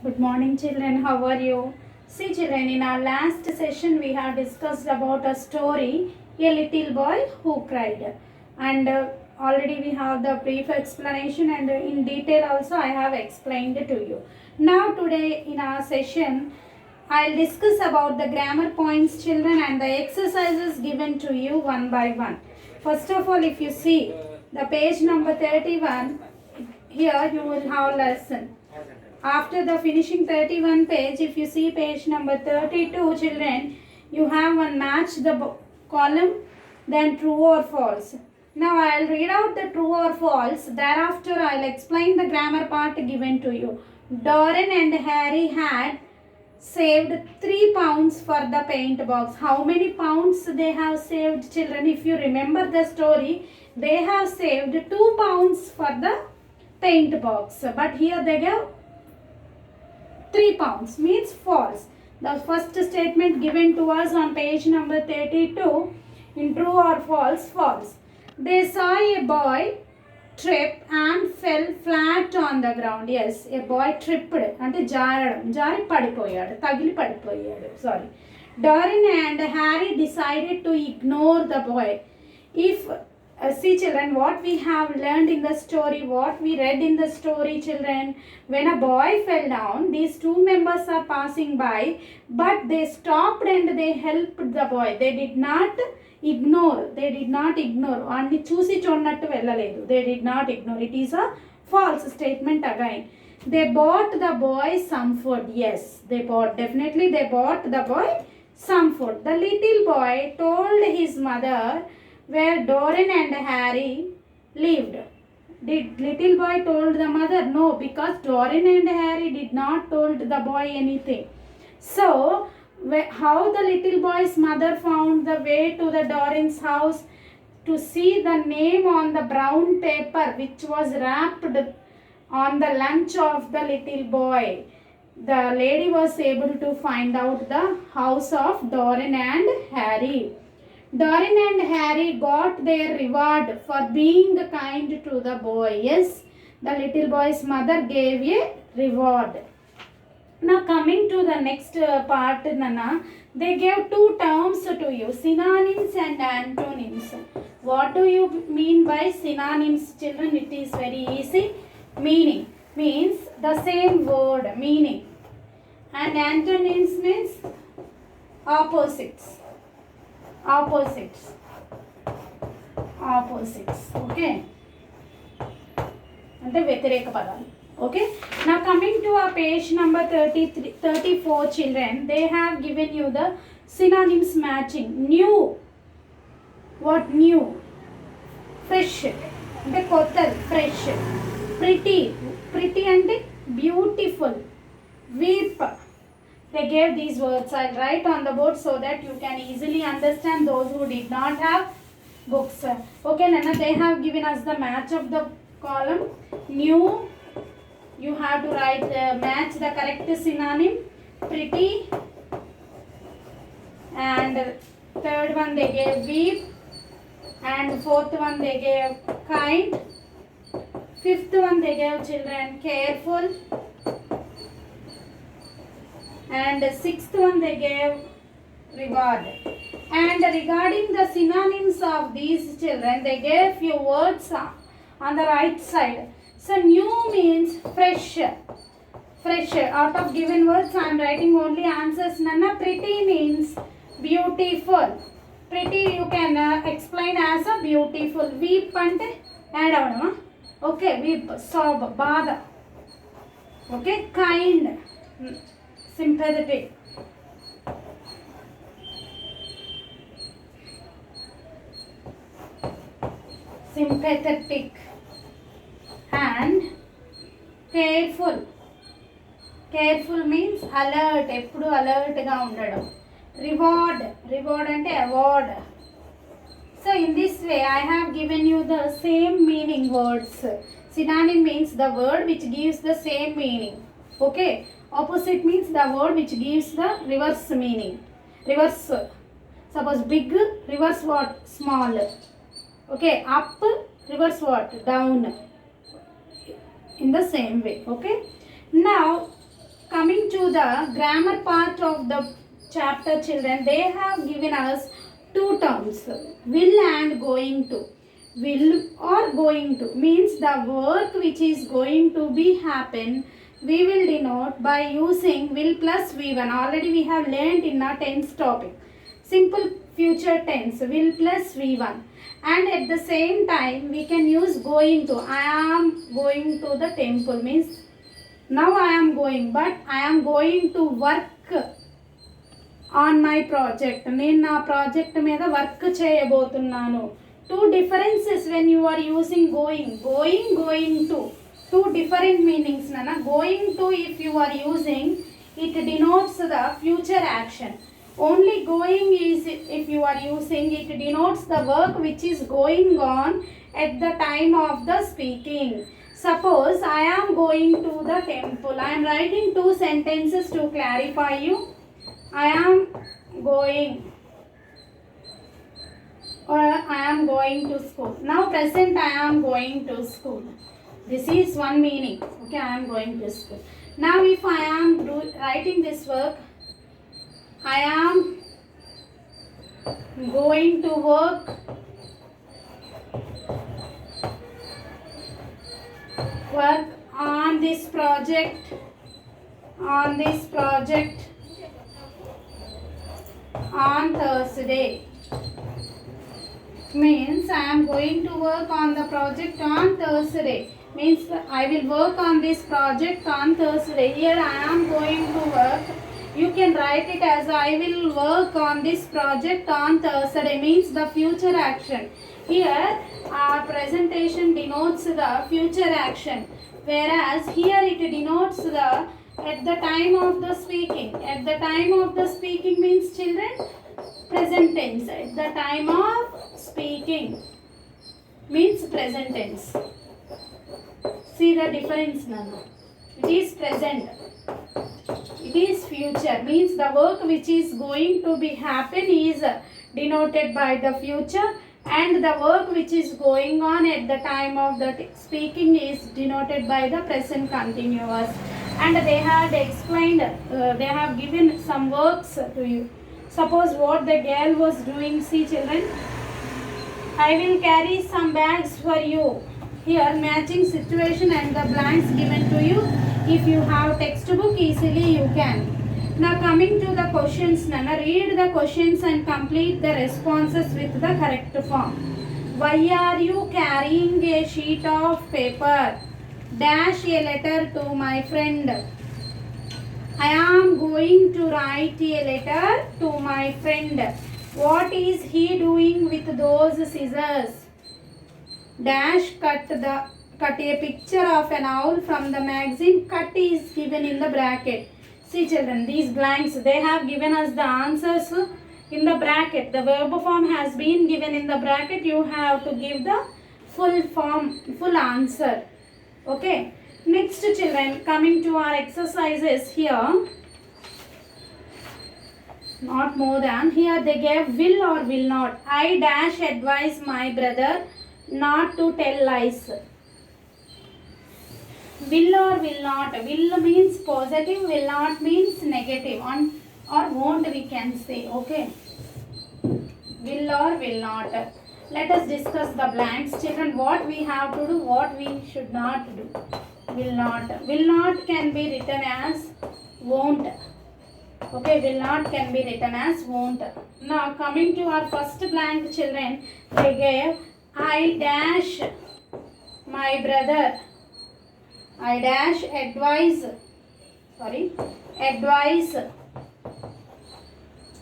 Good morning, children. How are you? See, children, in our last session, we have discussed about a story, a little boy who cried. And already we have the brief explanation, and in detail also I have explained to you. Now, today in our session, I'll discuss about the grammar points, children, and the exercises given to you one by one. First of all, if you see the page number 31, here you will have lesson. After the finishing 31 page, if you see page number 32, children, you have one match the column, then true or false. Now I'll read out the true or false. Thereafter I'll explain the grammar part given to you. Doran and Harry had saved 3 pounds for the paint box. How many pounds they have saved, children? If you remember the story, they have saved 2 pounds for the paint box. But here they gave 3 pounds, means false. The first statement given to us on page number 32 in true or false, false. They saw a boy trip and fell flat on the ground. Yes, a boy tripped అంటే జారి పడిపోయాడు, తగిలి పడిపోయాడు. Sorry. Doran and Harry decided to ignore the boy. If see, children, what we have learned in the story, what we read in the story, children, when a boy fell down, these two members are passing by, but they stopped and they helped the boy. They did not ignore. Anni చూసి చూడనట్టు వెళ్ళలేదు. They did not ignore. It is a false statement again. They bought the boy some food. Yes, definitely they bought the boy some food. The little boy told his mother where Doran and Harry lived. Did little boy told the mother? No, because Doran and Harry did not told the boy anything. So, how the little boy's mother found the way to the Doran's house? To see the name on the brown paper which was wrapped on the lunch of the little boy. The lady was able to find out the house of Doran and Harry. Doran and Harry got their reward for being kind to the boy. Yes, the little boy's mother gave a reward. Now coming to the next part, Nana, they gave two terms to you, synonyms and antonyms. What do you mean by synonyms, children? It is very easy. Meaning means the same word, meaning. And antonyms means opposites. Okay, అంటే వ్యతిరేక పదాలు. Okay, now coming to our page number 34, children, they have given you the synonyms matching. New, what new? Fresh అంటే కొత్తది, fresh. Pretty అంటే beautiful. Weep. They gave these words. I'll write on the board so that you can easily understand those who did not have books. Okay, Nana, they have given us the match of the column. New, you have to write match the correct synonym. Pretty, and third one they gave weep, and fourth one they gave kind, fifth one they gave, children, careful, and sixth one they gave reward. And regarding the synonyms of these, children, they gave few words on the right side. So new means fresh. Out of given words I am writing only answers, Nana. Pretty means beautiful. Pretty you can explain as a beautiful. Weep ante add avadama. Okay, weep, sob, bada. Okay, kind, sympathetic. And careful means alert, ఎప్పుడు అలర్ట్గా ఉండడం. Reward అంటే award. So in this way I have given you the same meaning words. Synonym means the word which gives the same meaning. Okay, opposite means the word which gives the reverse meaning. Reverse, suppose big, reverse what? Small. Okay, up, reverse what? Down. In the same way. Okay, now coming to the grammar part of the chapter, children, they have given us two terms, will and going to. Will or going to means the work which is going to be happen, we will denote by using will plus V1. Already we have learned in our tense topic. Simple future tense, will plus V1. And at the same time we can use going to. I am going to the temple means now I am going, but I am going to work on my project. నేను నా project మీద work చేయబోతున్నాను. Two differences when you are using going to. Two different meanings, nana. Going to, if you are using, it denotes the future action. Only going is, if you are using, it denotes the work which is going on at the time of the speaking. Suppose I am going to the temple. I am writing two sentences to clarify you. I am going, or I am going to school. Now present, I am going to school. This is one meaning. Okay, I am going to school. Now if I am writing this work, I am going to work on this project on Thursday. Means I am going to work on the project on Thursday. Means I will work on this project on Thursday. Here I am going to work. You can write it as I will work on this project on Thursday. Means the future action. Here our presentation denotes the future action. Whereas here it denotes the at the time of the speaking. At the time of the speaking means, children, present tense. At the time of speaking means present tense. See the difference now. It is present. It is future. Means the work which is going to be happen is denoted by the future, and the work which is going on at the time of the speaking is denoted by the present continuous. And they had explained, they have given some works to you. Suppose what the girl was doing. See, children, I will carry some bags for you. Here matching situation and the blanks given to you. If you have textbook, easily you can. Now coming to the questions, Nana, read the questions and complete the responses with the correct form. Why are you carrying a sheet of paper? Dash a letter to my friend. I am going to write a letter to my friend. What is he doing with those scissors? Dash cut a picture of an owl from the magazine. Cut is given in the bracket. See, children, these blanks, they have given us the answers in the bracket. The verb form has been given in the bracket. You have to give the full answer. Okay. Next, children, coming to our exercises here. Not more than. Here they gave will or will not. I dash advise my brother not to tell lies. Will or will not. Will means positive, will not means negative. Or won't, we can say. Okay. Will or will not. Let us discuss the blanks. Children, what we have to do, what we should not do. Will not. Will not can be written as won't. Okay, will not can be written as won't. Now coming to our first blank, children, they gave I dash my brother. I dash advise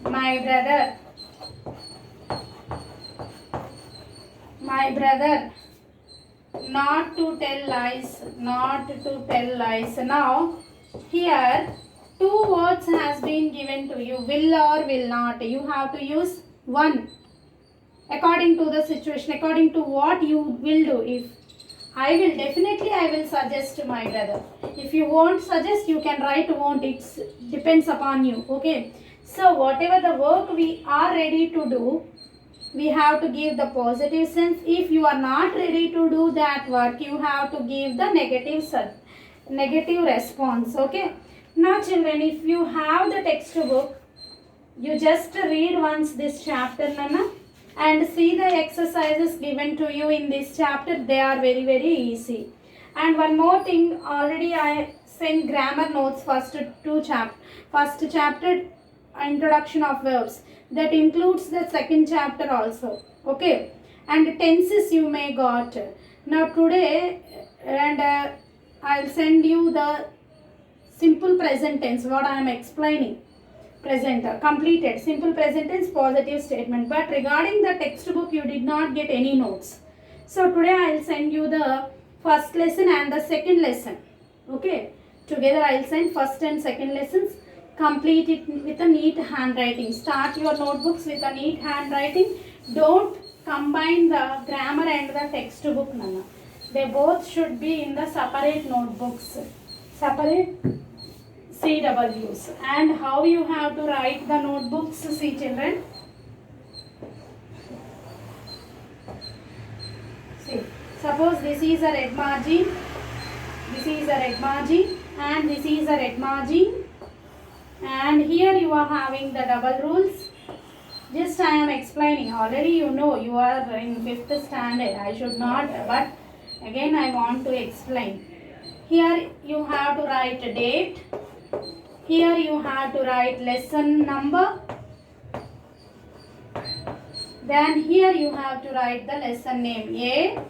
my brother not to tell lies. Now here two words has been given to you, will or will not. You have to use one according to the situation, according to what you will do. If I will suggest to my brother. If you won't suggest, you can write won't. It depends upon you. Okay. So whatever the work we are ready to do, we have to give the positive sense. If you are not ready to do that work, you have to give the negative response. Okay. Now children, if you have the textbook, you just read once this chapter, Nana, and see the exercises given to you in this chapter. They are very, very easy. And one more thing, already I sent grammar notes first chapter introduction of verbs. That includes the second chapter also. Okay. And tenses you may got. Now today, and I'll send you the simple present tense, what I am explaining. Present, completed, simple present tense, positive statement. But regarding the textbook, you did not get any notes. So today I will send you the first lesson and the second lesson. Okay. Together I will send first and second lessons. Complete it with a neat handwriting. Start your notebooks with a neat handwriting. Don't combine the grammar and the textbook, Nana. They both should be in the separate notebooks. Separate CWs. And how you have to write the notebooks, see children. See, suppose this is a red margin, this is a red margin, and this is a red margin, and here you are having the double rules. Just I am explaining. Already you know, you are in 5th standard. I should not, but again I want to explain. Here you have to write a date. Here you have to write lesson number. Then here you have to write the lesson name. A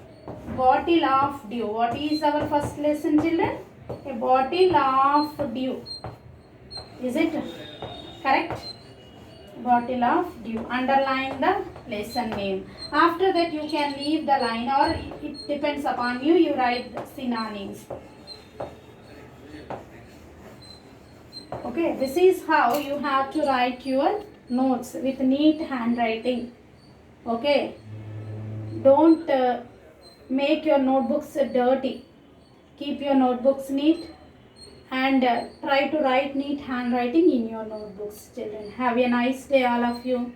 bottle of dew. What is our first lesson, children? A bottle of dew. Is it correct? Bottle of dew. Underline the lesson name. After that you can leave the line, or it depends upon you. You write the synonyms. Okay, this is how you have to write your notes with neat handwriting. Okay, don't make your notebooks dirty. Keep your notebooks neat and try to write neat handwriting in your notebooks, children. Have a nice day, all of you.